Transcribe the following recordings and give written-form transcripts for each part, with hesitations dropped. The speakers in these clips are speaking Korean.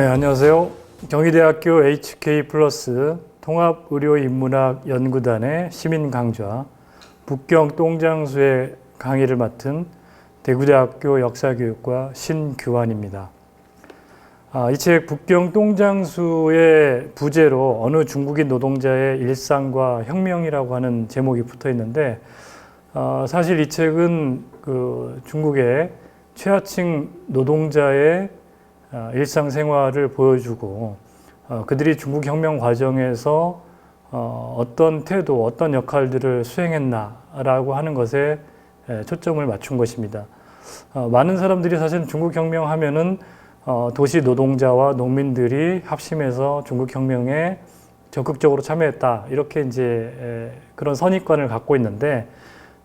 네, 안녕하세요. 경희대학교 HK+ 통합의료인문학연구단의 시민강좌 북경똥장수의 강의를 맡은 대구대학교 역사교육과 신규환입니다. 이 책 북경똥장수의 부제로 어느 중국인 노동자의 일상과 혁명이라고 하는 제목이 붙어 있는데, 사실 이 책은 중국의 최하층 노동자의 일상생활을 보여주고 그들이 중국혁명 과정에서 어떤 태도, 어떤 역할들을 수행했나라고 하는 것에 초점을 맞춘 것입니다. 많은 사람들이 사실 중국혁명 하면은 도시 노동자와 농민들이 합심해서 중국혁명에 적극적으로 참여했다, 이렇게 이제 그런 선입관을 갖고 있는데,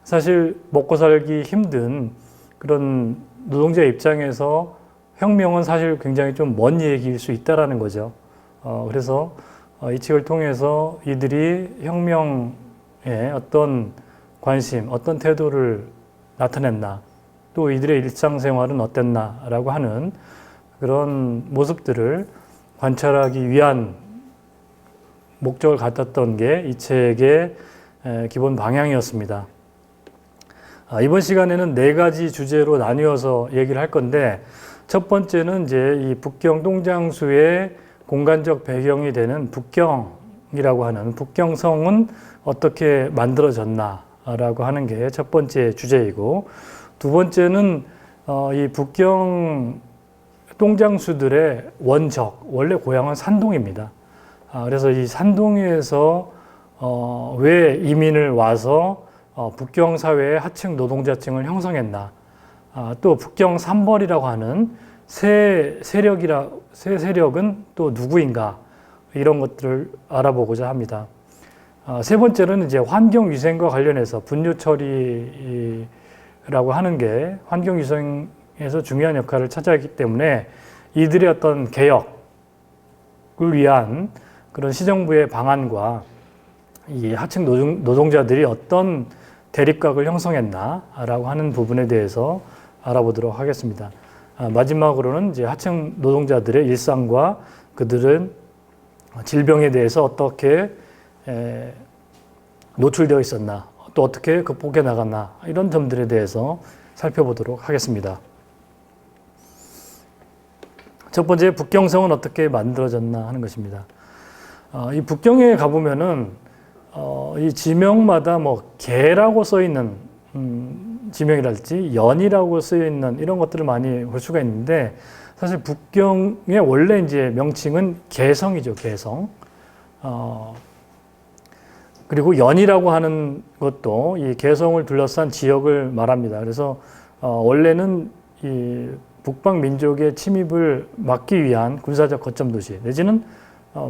사실 먹고 살기 힘든 그런 노동자 입장에서 혁명은 사실 굉장히 좀 먼 얘기일 수 있다라는 거죠. 그래서 이 책을 통해서 이들이 혁명에 어떤 관심, 어떤 태도를 나타냈나, 또 이들의 일상생활은 어땠나라고 하는 그런 모습들을 관찰하기 위한 목적을 갖았던 게 이 책의 기본 방향이었습니다. 이번 시간에는 4가지 주제로 나뉘어서 얘기를 할 건데, 첫 번째는 이제 이 북경똥장수의 공간적 배경이 되는 북경이라고 하는 북경성은 어떻게 만들어졌나라고 하는 게 첫 번째 주제이고, 두 번째는 이 북경 똥장수들의 원적, 원래 고향은 산동입니다. 그래서 이 산동에서 왜 이민을 와서 북경 사회의 하층 노동자층을 형성했나, 또 북경 삼벌이라고 하는 새 세력은 또 누구인가, 이런 것들을 알아보고자 합니다. 세 번째는 이제 환경위생과 관련해서 분뇨 처리라고 하는 게 환경위생에서 중요한 역할을 차지하기 때문에 이들의 어떤 개혁을 위한 그런 시정부의 방안과 이 하층 노동자들이 어떤 대립각을 형성했나라고 하는 부분에 대해서 알아보도록 하겠습니다. 마지막으로는 이제 하층 노동자들의 일상과 그들은 질병에 대해서 어떻게 노출되어 있었나, 또 어떻게 극복해 나갔나, 이런 점들에 대해서 살펴보도록 하겠습니다. 첫 번째, 북경성은 어떻게 만들어졌나 하는 것입니다. 이 북경에 가보면은 이 지명마다 뭐 개라고 써 있는 지명이랄지 연이라고 쓰여 있는 이런 것들을 많이 볼 수가 있는데, 사실 북경의 원래 이제 명칭은 개성이죠, 개성. 그리고 연이라고 하는 것도 이 개성을 둘러싼 지역을 말합니다. 그래서 원래는 이 북방 민족의 침입을 막기 위한 군사적 거점 도시, 내지는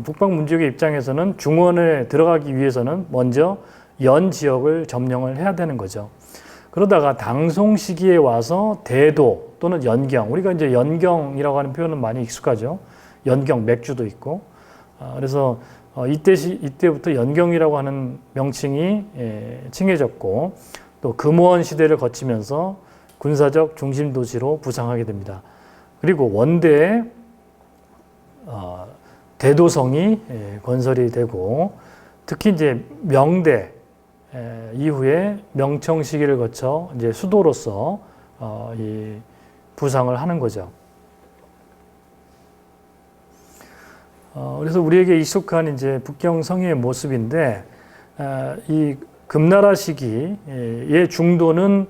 북방 민족의 입장에서는 중원에 들어가기 위해서는 먼저 연 지역을 점령을 해야 되는 거죠. 그러다가 당송 시기에 와서 대도 또는 연경, 우리가 이제 연경이라고 하는 표현은 많이 익숙하죠. 연경, 맥주도 있고. 그래서 이때부터 연경이라고 하는 명칭이 칭해졌고, 또 금원 시대를 거치면서 군사적 중심 도시로 부상하게 됩니다. 그리고 원대에 대도성이 건설이 되고, 특히 이제 명대 이후에 명청 시기를 거쳐 이제 수도로서 이 부상을 하는 거죠. 그래서 우리에게 익숙한 이제 북경 성의 모습인데, 이 금나라 시기의 중도는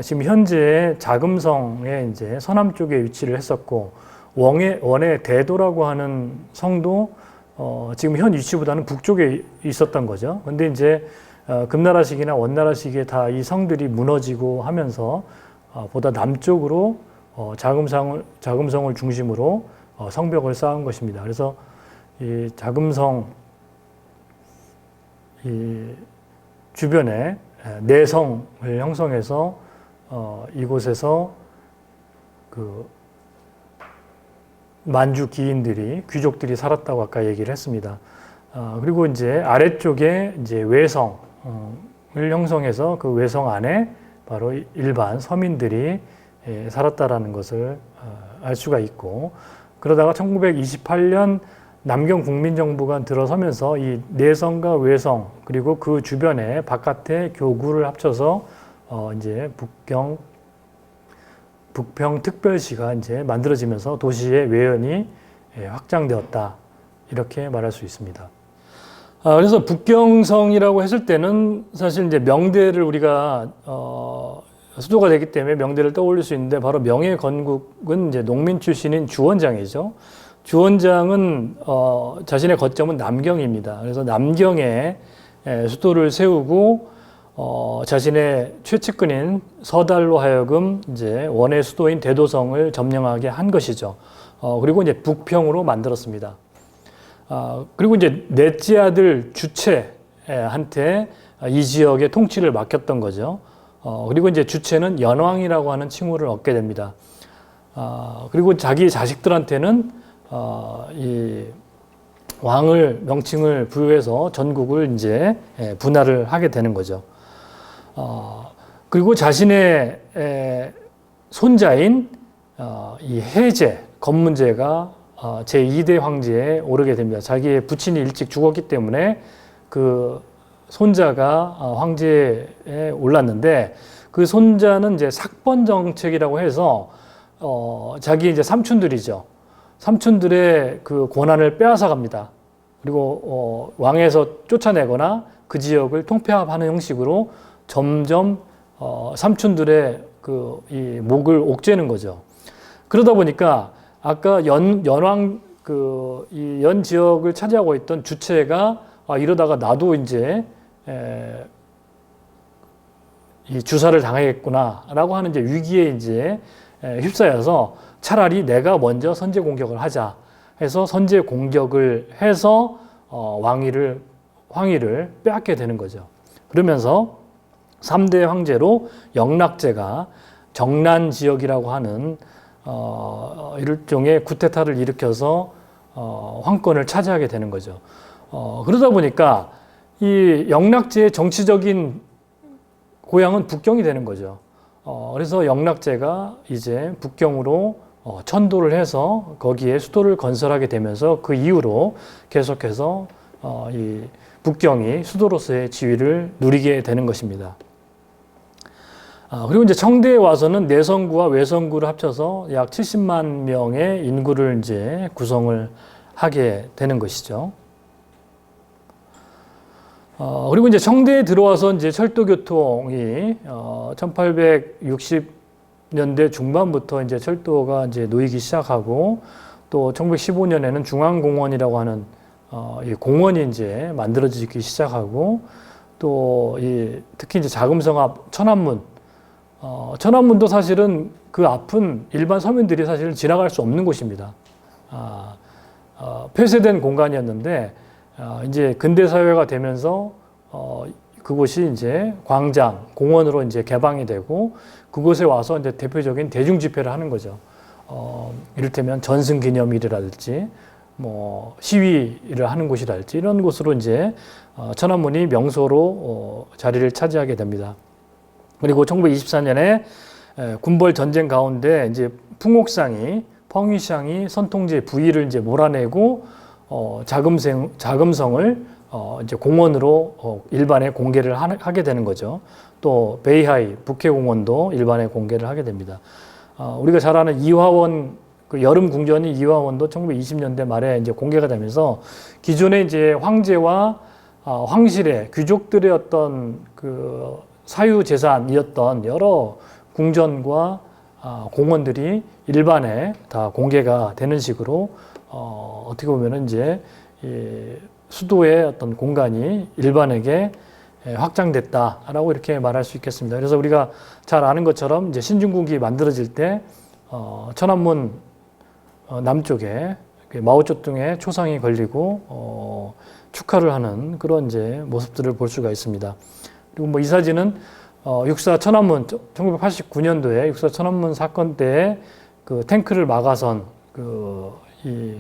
지금 현재 자금성의 이제 서남 쪽에 위치를 했었고, 원의 대도라고 하는 성도 지금 현 위치보다는 북쪽에 있었던 거죠. 근데 이제 금나라 시기나 원나라 시기에 다 이 성들이 무너지고 하면서 보다 남쪽으로 자금성을 중심으로 성벽을 쌓은 것입니다. 그래서 이 자금성 이 주변에 내성을 형성해서 이곳에서 그 만주 기인들이, 귀족들이 살았다고 아까 얘기를 했습니다. 그리고 이제 아래쪽에 이제 외성을 형성해서 그 외성 안에 바로 일반 서민들이 살았다라는 것을 알 수가 있고, 그러다가 1928년 남경 국민정부가 들어서면서 이 내성과 외성 그리고 그 주변에 바깥에 교구를 합쳐서 이제 북평특별시가 이제 만들어지면서 도시의 외연이 확장되었다. 이렇게 말할 수 있습니다. 그래서 북경성이라고 했을 때는 사실 이제 명대를 우리가 수도가 되기 때문에 명대를 떠올릴 수 있는데 바로 명의 건국은 이제 농민 출신인 주원장이죠. 주원장은 자신의 거점은 남경입니다. 그래서 남경에 수도를 세우고 자신의 최측근인 서달로 하여금 이제 원의 수도인 대도성을 점령하게 한 것이죠. 그리고 이제 북평으로 만들었습니다. 그리고 이제 넷째 아들 주체한테 이 지역의 통치를 맡겼던 거죠. 그리고 이제 주체는 연왕이라고 하는 칭호를 얻게 됩니다. 그리고 자기 자식들한테는 이 왕을 명칭을 부여해서 전국을 이제 분할을 하게 되는 거죠. 그리고 자신의 손자인 이 해제, 검문제가 제2대 황제에 오르게 됩니다. 자기의 부친이 일찍 죽었기 때문에 그 손자가 황제에 올랐는데 그 손자는 이제 삭번 정책이라고 해서 자기 이제 삼촌들이죠. 삼촌들의 그 권한을 빼앗아 갑니다. 그리고 왕에서 쫓아내거나 그 지역을 통폐합하는 형식으로 점점 삼촌들의 그 이 목을 옥죄는 거죠. 그러다 보니까 아까 연왕 그 이 연 지역을 차지하고 있던 주체가 이러다가 나도 이제 이 주사를 당하겠구나라고 하는 이제 위기에 이제 휩싸여서 차라리 내가 먼저 선제 공격을 하자 해서 선제 공격을 해서 황위를 빼앗게 되는 거죠. 그러면서 3대 황제로 영락제가 정난 지역이라고 하는 일종의 쿠데타를 일으켜서 황권을 차지하게 되는 거죠. 그러다 보니까 이 영락제의 정치적인 고향은 북경이 되는 거죠. 그래서 영락제가 이제 북경으로 천도를 해서 거기에 수도를 건설하게 되면서 그 이후로 계속해서 이 북경이 수도로서의 지위를 누리게 되는 것입니다. 그리고 이제 청대에 와서는 내성구와 외성구를 합쳐서 약 70만 명의 인구를 이제 구성을 하게 되는 것이죠. 그리고 이제 청대에 들어와서 이제 철도 교통이 1860년대 중반부터 이제 철도가 이제 놓이기 시작하고 또 1915년에는 중앙공원이라고 하는 이 공원이 이제 만들어지기 시작하고 또 특히 이제 자금성 앞 천안문, 천안문도 사실은 그 앞은 일반 서민들이 사실 지나갈 수 없는 곳입니다. 폐쇄된 공간이었는데 이제 근대 사회가 되면서 그곳이 이제 광장, 공원으로 이제 개방이 되고 그곳에 와서 이제 대표적인 대중 집회를 하는 거죠. 이를테면 전승기념일이라든지 뭐 시위를 하는 곳이랄지 이런 곳으로 이제 천안문이 명소로 자리를 차지하게 됩니다. 그리고 1924년에 군벌 전쟁 가운데 이제 풍옥상이 펑위샹이 선통제 부위를 이제 몰아내고 자금성을 이제 공원으로 일반에 공개를 하게 되는 거죠. 또 베이하이 북해공원도 일반에 공개를 하게 됩니다. 우리가 잘 아는 이화원 그 여름 궁전이 이화원도 1920년대 말에 이제 공개가 되면서 기존에 이제 황제와 황실의 귀족들의 어떤 그 사유 재산이었던 여러 궁전과 공원들이 일반에 다 공개가 되는 식으로 어떻게 보면은 이제 이 수도의 어떤 공간이 일반에게 확장됐다라고 이렇게 말할 수 있겠습니다. 그래서 우리가 잘 아는 것처럼 이제 신중국이 만들어질 때 천안문 남쪽에 마오쩌둥의 초상이 걸리고 축하를 하는 그런 이제 모습들을 볼 수가 있습니다. 그리고 뭐 이 사진은 육사 천안문 1989년도에 육사 천안문 사건 때 그 탱크를 막아선 이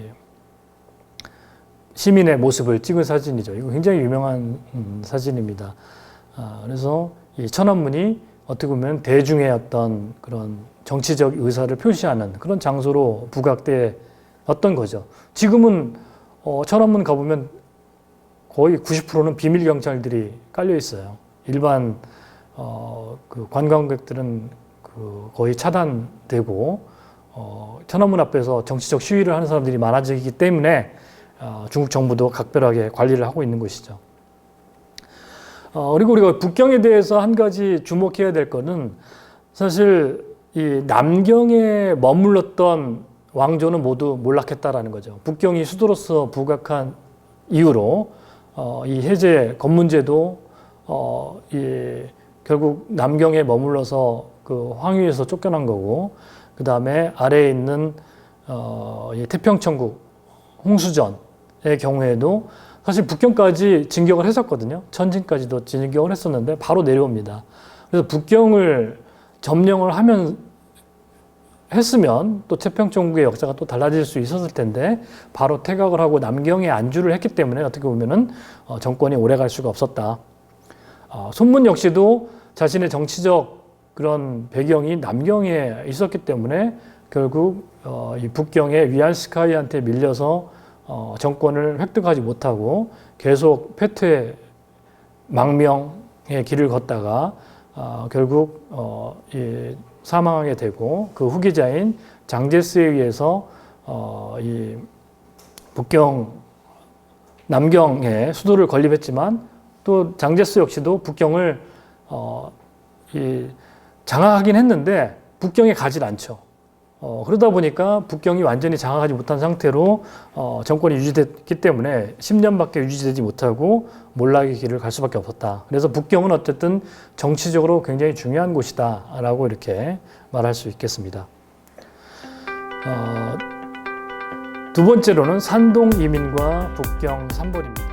시민의 모습을 찍은 사진이죠. 이거 굉장히 유명한 사진입니다. 그래서 이 천안문이 어떻게 보면 대중의 어떤 그런 정치적 의사를 표시하는 그런 장소로 부각돼 었던 거죠. 지금은 천안문 가보면 거의 90%는 비밀 경찰들이 깔려 있어요. 일반 그 관광객들은 거의 차단되고 천안문 앞에서 정치적 시위를 하는 사람들이 많아지기 때문에 중국 정부도 각별하게 관리를 하고 있는 것이죠. 그리고 우리가 북경에 대해서 한 가지 주목해야 될 것은 사실 이 남경에 머물렀던 왕조는 모두 몰락했다라는 거죠. 북경이 수도로서 부각한 이유로 이 해제 검문제도 결국 남경에 머물러서 그 황유에서 쫓겨난 거고, 그 다음에 아래에 있는 이 태평천국 홍수전의 경우에도 사실 북경까지 진격을 했었거든요. 천진까지도 진격을 했었는데 바로 내려옵니다. 그래서 북경을 점령을 했으면 또 태평천국의 역사가 또 달라질 수 있었을 텐데 바로 퇴각을 하고 남경에 안주를 했기 때문에 어떻게 보면은 정권이 오래 갈 수가 없었다. 손문 역시도 자신의 정치적 그런 배경이 남경에 있었기 때문에 결국 이 북경의 위안스카이한테 밀려서 정권을 획득하지 못하고 계속 패퇴 망명의 길을 걷다가 결국 사망하게 되고 그 후계자인 장제스에 의해서 이 북경 남경에 수도를 건립했지만 또 장제스 역시도 북경을 장악하긴 했는데 북경에 가질 않죠. 그러다 보니까 북경이 완전히 장악하지 못한 상태로 정권이 유지됐기 때문에 10년밖에 유지되지 못하고 몰락의 길을 갈 수밖에 없었다. 그래서 북경은 어쨌든 정치적으로 굉장히 중요한 곳이다 라고 이렇게 말할 수 있겠습니다. 두 번째로는 산동 이민과 북경 산벌입니다.